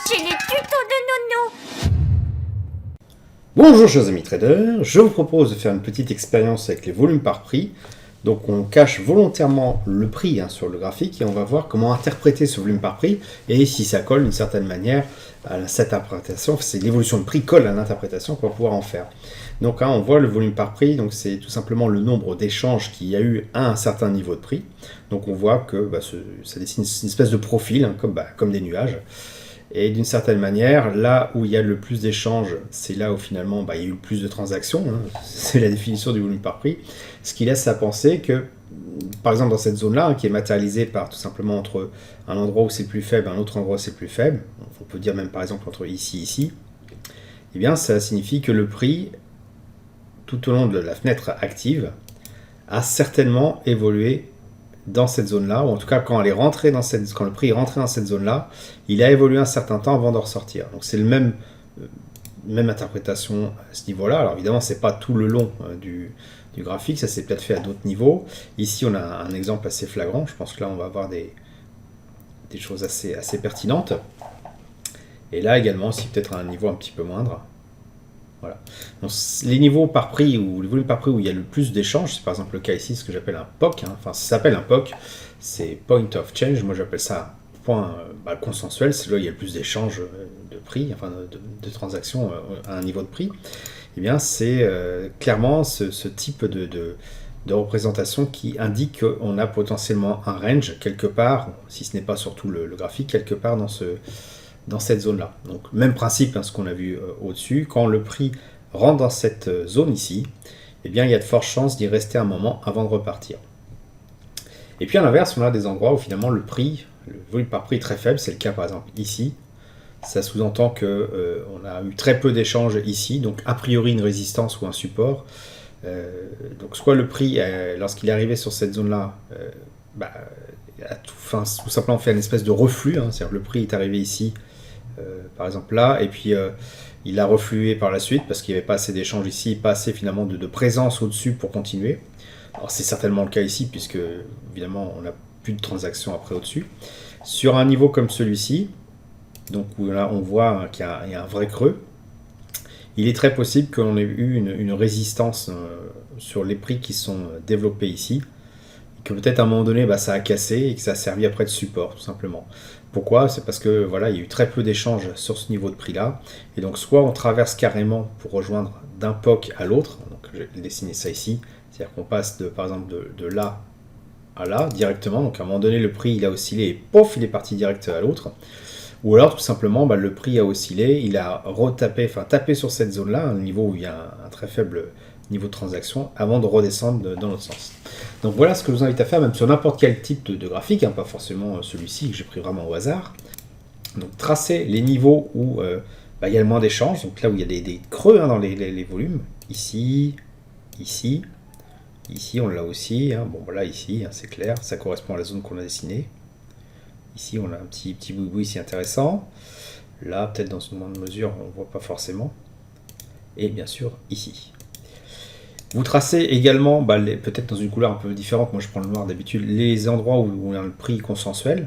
C'est les tutos de Nono. Bonjour chers amis traders, je vous propose de faire une petite expérience avec les volumes par prix. Donc on cache volontairement le prix sur le graphique et on va voir comment interpréter ce volume par prix et si ça colle d'une certaine manière à cette interprétation, c'est l'évolution de prix colle à l'interprétation qu'on va pouvoir en faire. Donc on voit le volume par prix, donc c'est tout simplement le nombre d'échanges qu'il y a eu à un certain niveau de prix. Donc on voit que ça dessine une espèce de profil, comme des nuages. Et d'une certaine manière, là où il y a le plus d'échanges, c'est là où finalement il y a eu le plus de transactions. C'est la définition du volume par prix. Ce qui laisse à penser que, par exemple dans cette zone-là, qui est matérialisée par tout simplement entre un endroit où c'est plus faible et un autre endroit où c'est plus faible, on peut dire même par exemple entre ici et ici, eh bien ça signifie que le prix, tout au long de la fenêtre active, a certainement évolué dans cette zone-là, ou en tout cas quand le prix est rentré dans cette zone-là, il a évolué un certain temps avant de ressortir. Donc c'est le même interprétation à ce niveau-là. Alors évidemment, c'est pas tout le long du graphique, ça s'est peut-être fait à d'autres niveaux. Ici, on a un exemple assez flagrant. Je pense que là, on va avoir des choses assez pertinentes. Et là également, aussi peut-être à un niveau un petit peu moindre. Voilà. Donc, les niveaux par prix ou les volumes par prix où il y a le plus d'échanges, c'est par exemple le cas ici, ce que j'appelle un POC. Enfin, ça s'appelle un POC, c'est Point of Change. Moi, j'appelle ça point consensuel. C'est là où il y a le plus d'échanges de prix, enfin de transactions à un niveau de prix. Eh bien, c'est clairement ce type de représentation qui indique qu'on a potentiellement un range quelque part, si ce n'est pas surtout le graphique, quelque part dans cette zone-là. Donc même principe, ce qu'on a vu au-dessus, quand le prix rentre dans cette zone ici, eh bien il y a de fortes chances d'y rester un moment avant de repartir. Et puis à l'inverse, on a des endroits où finalement le volume par prix est très faible, c'est le cas par exemple ici. Ça sous-entend qu'on a eu très peu d'échanges ici, donc a priori une résistance ou un support. Donc soit le prix, lorsqu'il est arrivé sur cette zone-là, a tout simplement fait une espèce de reflux, c'est-à-dire que le prix est arrivé ici, par exemple là, et puis il a reflué par la suite parce qu'il n'y avait pas assez d'échanges ici, pas assez finalement de présence au-dessus pour continuer. Alors c'est certainement le cas ici puisque évidemment on n'a plus de transactions après au-dessus. Sur un niveau comme celui-ci, donc où là on voit qu'il y a un vrai creux, il est très possible qu'on ait eu une résistance sur les prix qui sont développés ici, que peut-être à un moment donné ça a cassé et que ça a servi après de support tout simplement. Pourquoi? C'est parce que voilà, il y a eu très peu d'échanges sur ce niveau de prix là, et donc soit on traverse carrément pour rejoindre d'un POC à l'autre, donc je vais dessiner ça ici, c'est-à-dire qu'on passe par exemple de là à là directement, donc à un moment donné le prix il a oscillé et pof il est parti direct à l'autre, ou alors tout simplement le prix a oscillé, il a tapé sur cette zone là, un niveau où il y a un très faible niveau de transaction avant de redescendre dans l'autre sens. Donc voilà ce que je vous invite à faire, même sur n'importe quel type de graphique, pas forcément celui-ci que j'ai pris vraiment au hasard. Donc tracer les niveaux où il y a le moins d'échanges, donc là où il y a des creux dans les volumes, ici, ici, ici on l'a aussi, ici c'est clair, ça correspond à la zone qu'on a dessinée. Ici on a un petit bout ici intéressant, là peut-être dans une moindre mesure on ne voit pas forcément, et bien sûr ici. Vous tracez également, peut-être dans une couleur un peu différente, moi je prends le noir d'habitude, les endroits où on a le prix consensuel.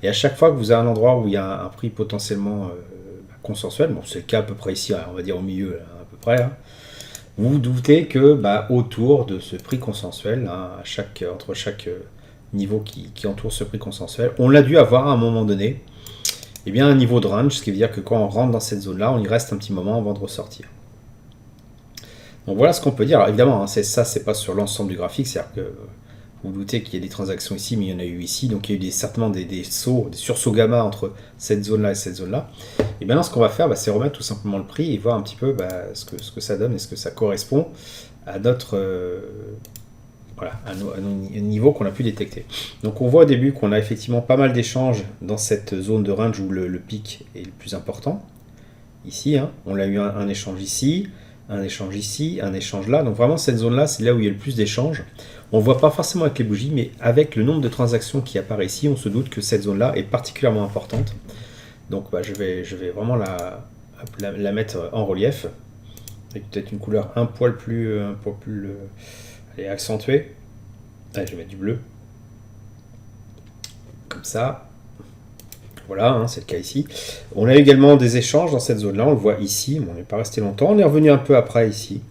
Et à chaque fois que vous avez un endroit où il y a un prix potentiellement consensuel, c'est le cas à peu près ici, on va dire au milieu à peu près, vous vous doutez que autour de ce prix consensuel, entre chaque niveau qui entoure ce prix consensuel, on l'a dû avoir à un moment donné, un niveau de range, ce qui veut dire que quand on rentre dans cette zone-là, on y reste un petit moment avant de ressortir. Donc voilà ce qu'on peut dire. Alors évidemment, c'est pas sur l'ensemble du graphique, c'est-à-dire que vous vous doutez qu'il y a des transactions ici, mais il y en a eu ici, donc il y a eu certainement des sursauts gamma entre cette zone-là et cette zone-là. Et maintenant, ce qu'on va faire, c'est remettre tout simplement le prix et voir un petit peu ce que ça donne, est-ce que ça correspond à notre à nos niveaux qu'on a pu détecter. Donc on voit au début qu'on a effectivement pas mal d'échanges dans cette zone de range où le pic est le plus important. Ici, on a eu un échange ici, un échange ici, un échange là. Donc vraiment cette zone-là, c'est là où il y a le plus d'échanges. On ne voit pas forcément avec les bougies, mais avec le nombre de transactions qui apparaît ici, on se doute que cette zone-là est particulièrement importante. Donc je vais vraiment la mettre en relief, avec peut-être une couleur un poil plus accentuée. Allez, je vais mettre du bleu. Comme ça. Voilà, hein, c'est le cas ici. On a également des échanges dans cette zone-là, on le voit ici, mais on n'est pas resté longtemps. On est revenu un peu après ici.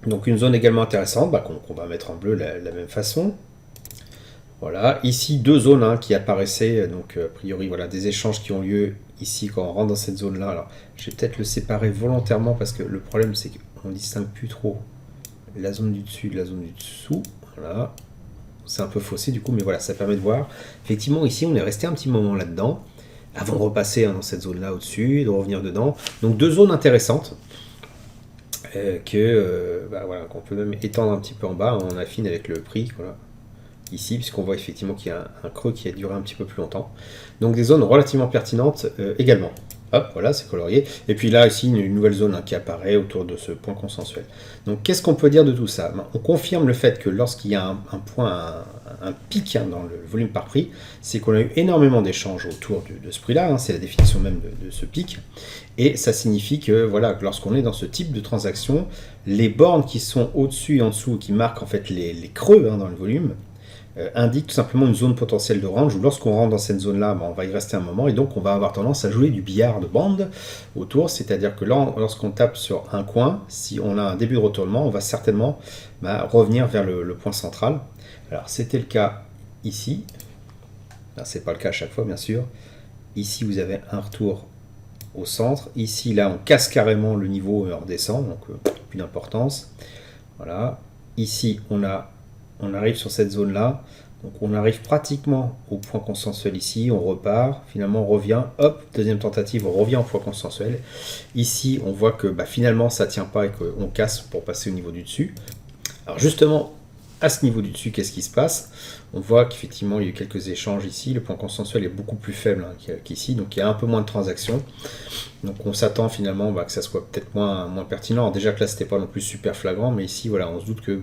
Donc une zone également intéressante, qu'on va mettre en bleu de la même façon. Voilà, ici deux zones hein, qui apparaissaient, donc a priori voilà, des échanges qui ont lieu ici quand on rentre dans cette zone-là. Alors je vais peut-être le séparer volontairement parce que le problème c'est qu'on ne distingue plus trop la zone du dessus de la zone du dessous. Voilà, c'est un peu faussé du coup, mais voilà, ça permet de voir. Effectivement ici on est resté un petit moment là-dedans, avant de repasser hein, dans cette zone-là au-dessus et de revenir dedans. Donc deux zones intéressantes. Voilà, qu'on peut même étendre un petit peu en bas, on affine avec le prix, voilà. Ici, puisqu'on voit effectivement qu'il y a un creux qui a duré un petit peu plus longtemps. Donc des zones relativement pertinentes également. Hop, voilà, c'est colorié. Et puis là, ici, une nouvelle zone hein, qui apparaît autour de ce point consensuel. Donc qu'est-ce qu'on peut dire de tout ça? On confirme le fait que lorsqu'il y a un point, un pic hein, dans le volume par prix, c'est qu'on a eu énormément d'échanges autour de ce prix-là, hein, c'est la définition même de ce pic. Et ça signifie que voilà, lorsqu'on est dans ce type de transaction, les bornes qui sont au-dessus et en dessous, qui marquent en fait les creux hein, dans le volume, indique tout simplement une zone potentielle de range où lorsqu'on rentre dans cette zone-là, on va y rester un moment et donc on va avoir tendance à jouer du billard de bande autour, c'est-à-dire que là, lorsqu'on tape sur un coin, si on a un début de retournement, on va certainement revenir vers le point central. Alors c'était le cas ici, là c'est pas le cas à chaque fois bien sûr, ici vous avez un retour au centre, ici là on casse carrément le niveau et on redescend, donc plus d'importance, voilà, ici on arrive sur cette zone-là, donc on arrive pratiquement au point consensuel ici, on repart, finalement on revient, hop, deuxième tentative, on revient au point consensuel. Ici, on voit que finalement ça ne tient pas et qu'on casse pour passer au niveau du dessus. Alors justement, à ce niveau du dessus, qu'est-ce qui se passe? On voit qu'effectivement il y a eu quelques échanges ici, le point consensuel est beaucoup plus faible hein, qu'ici, donc il y a un peu moins de transactions. Donc on s'attend finalement que ça soit peut-être moins pertinent. Alors déjà que là c'était pas non plus super flagrant, mais ici voilà, on se doute que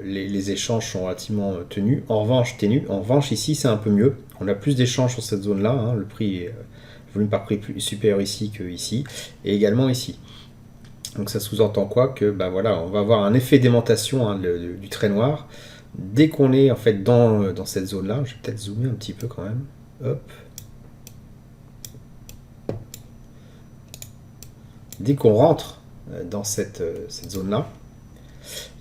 les échanges sont relativement tenus. En revanche, ici, c'est un peu mieux. On a plus d'échanges sur cette zone-là. Hein. Le volume par prix est supérieur ici que ici. Et également ici. Donc ça sous-entend quoi? Que voilà, on va avoir un effet d'aimantation hein, du trait noir. Dès qu'on est en fait dans cette zone-là, je vais peut-être zoomer un petit peu quand même. Hop. Dès qu'on rentre dans cette zone-là,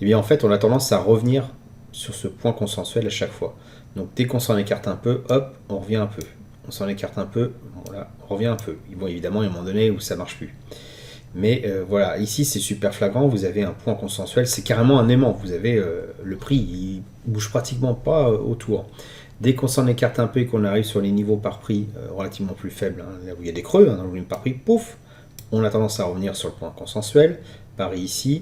et bien en fait on a tendance à revenir sur ce point consensuel à chaque fois. Donc dès qu'on s'en écarte un peu, hop, on revient un peu. On s'en écarte un peu, voilà, on revient un peu. Bon, évidemment, il y a un moment donné où ça marche plus. Mais voilà, ici c'est super flagrant, vous avez un point consensuel, c'est carrément un aimant. Vous avez le prix, il bouge pratiquement pas autour. Dès qu'on s'en écarte un peu et qu'on arrive sur les niveaux par prix relativement plus faibles, hein, là où il y a des creux hein, dans le volume par prix, pouf, on a tendance à revenir sur le point consensuel. Pareil ici,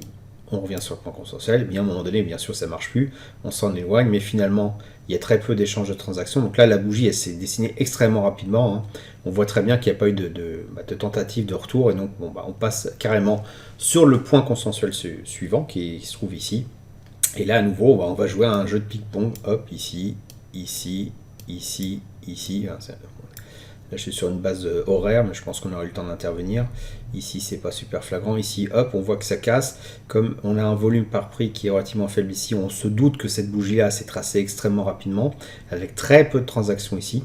on revient sur le point consensuel, bien à un moment donné, bien sûr, ça ne marche plus, on s'en éloigne, mais finalement, il y a très peu d'échanges de transactions. Donc là, la bougie, elle s'est dessinée extrêmement rapidement. Hein. On voit très bien qu'il n'y a pas eu de tentative de retour, et donc on passe carrément sur le point consensuel suivant, qui se trouve ici. Et là, à nouveau, on va jouer à un jeu de ping-pong, hop, ici, ici, ici, ici. Hein, là, je suis sur une base horaire, mais je pense qu'on aura eu le temps d'intervenir. Ici, c'est pas super flagrant. Ici, hop, on voit que ça casse. Comme on a un volume par prix qui est relativement faible ici, on se doute que cette bougie-là s'est tracée extrêmement rapidement, avec très peu de transactions ici.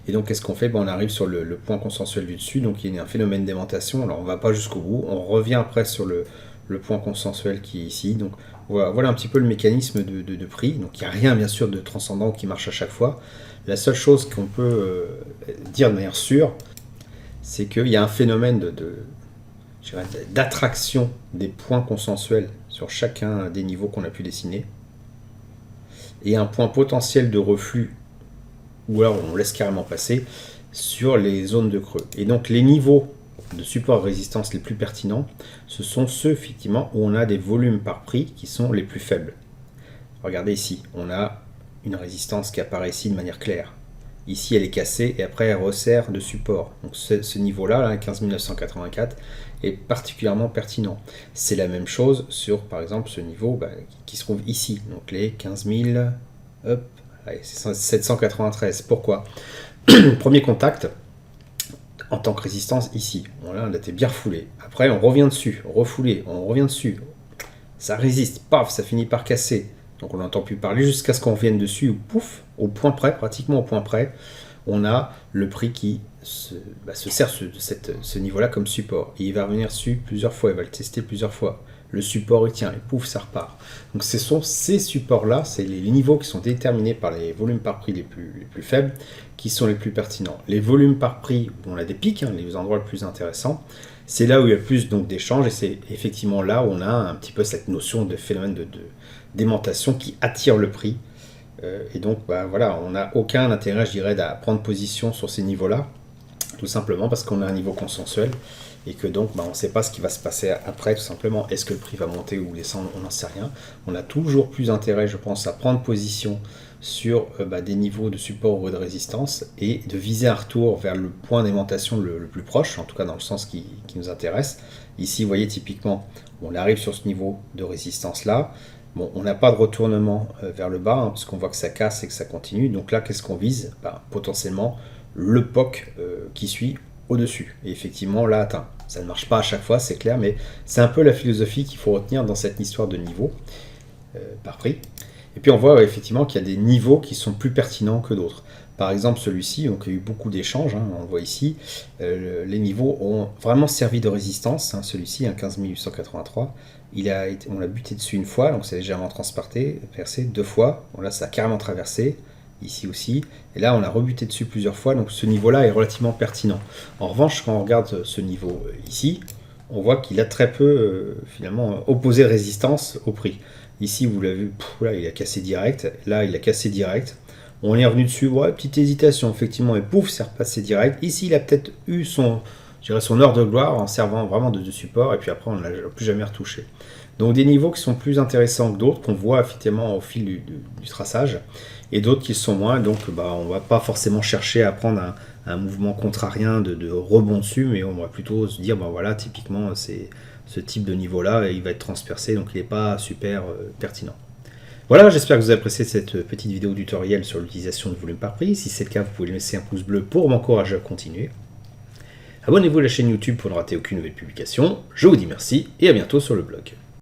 Et donc, qu'est-ce qu'on fait? On arrive sur le point consensuel du dessus. Donc, il y a un phénomène d'aimantation. Alors, on ne va pas jusqu'au bout. On revient après sur le point consensuel qui est ici. Donc, voilà un petit peu le mécanisme de prix. Donc, il n'y a rien, bien sûr, de transcendant qui marche à chaque fois. La seule chose qu'on peut dire de manière sûre, c'est qu'il y a un phénomène d'attraction des points consensuels sur chacun des niveaux qu'on a pu dessiner, et un point potentiel de reflux, ou alors on laisse carrément passer, sur les zones de creux. Et donc les niveaux de support et résistance les plus pertinents, ce sont ceux effectivement où on a des volumes par prix qui sont les plus faibles. Regardez ici, on a une résistance qui apparaît ici de manière claire. Ici, elle est cassée et après, elle resserre de support. Donc ce niveau-là, 15 984, est particulièrement pertinent. C'est la même chose sur, par exemple, ce niveau qui se trouve ici. Donc les 15 000, hop, c'est 793. Pourquoi? Premier contact, en tant que résistance, ici. Voilà, on a été bien refoulé. Après, on revient dessus, refoulé, on revient dessus. Ça résiste, paf, ça finit par casser. Donc on n'entend plus parler jusqu'à ce qu'on revienne dessus, ou pouf, au point près, pratiquement au point près, on a le prix qui se sert de ce niveau-là comme support. Et il va revenir dessus plusieurs fois, il va le tester plusieurs fois. Le support, il tient, et pouf, ça repart. Donc ce sont ces supports-là, c'est les niveaux qui sont déterminés par les volumes par prix les plus faibles, qui sont les plus pertinents. Les volumes par prix, où on a des pics, les endroits les plus intéressants, c'est là où il y a plus d'échanges, et c'est effectivement là où on a un petit peu cette notion de phénomène d'aimantation qui attire le prix. Et donc, voilà, on n'a aucun intérêt, je dirais, à prendre position sur ces niveaux-là, tout simplement parce qu'on a un niveau consensuel, et que donc on ne sait pas ce qui va se passer après, tout simplement. Est-ce que le prix va monter ou descendre? On n'en sait rien. On a toujours plus intérêt, je pense, à prendre position sur des niveaux de support ou de résistance, et de viser un retour vers le point d'aimantation le plus proche, en tout cas dans le sens qui nous intéresse. Ici, vous voyez, typiquement, on arrive sur ce niveau de résistance-là. Bon, on n'a pas de retournement vers le bas, parce qu'on voit que ça casse et que ça continue. Donc là, qu'est-ce qu'on vise? Potentiellement, le POC qui suit au-dessus. Et effectivement, là, atteint. Ça ne marche pas à chaque fois, c'est clair, mais c'est un peu la philosophie qu'il faut retenir dans cette histoire de niveau par prix. Et puis on voit effectivement qu'il y a des niveaux qui sont plus pertinents que d'autres. Par exemple, celui-ci, donc il y a eu beaucoup d'échanges, on le voit ici, les niveaux ont vraiment servi de résistance. Celui-ci, 15 883, on l'a buté dessus une fois, donc c'est légèrement percé 2 fois. Bon, là, ça a carrément traversé, ici aussi, et là on a rebuté dessus plusieurs fois, donc ce niveau-là est relativement pertinent. En revanche, quand on regarde ce niveau ici, on voit qu'il a très peu, finalement, opposé résistance au prix. Ici, vous l'avez vu, là il a cassé direct, là il a cassé direct. On est revenu dessus, petite hésitation, effectivement, et pouf, c'est repassé direct. Ici, il a peut-être eu son heure de gloire en servant vraiment de support, et puis après, on ne l'a plus jamais retouché. Donc des niveaux qui sont plus intéressants que d'autres, qu'on voit effectivement au fil du traçage, et d'autres qui sont moins, donc on ne va pas forcément chercher à prendre un mouvement contrarien de rebond dessus, mais on va plutôt se dire, voilà, typiquement, c'est ce type de niveau-là, il va être transpercé, donc il n'est pas super pertinent. Voilà, j'espère que vous avez apprécié cette petite vidéo tutoriel sur l'utilisation de volume par prix. Si c'est le cas, vous pouvez laisser un pouce bleu pour m'encourager à continuer. Abonnez-vous à la chaîne YouTube pour ne rater aucune nouvelle publication. Je vous dis merci et à bientôt sur le blog.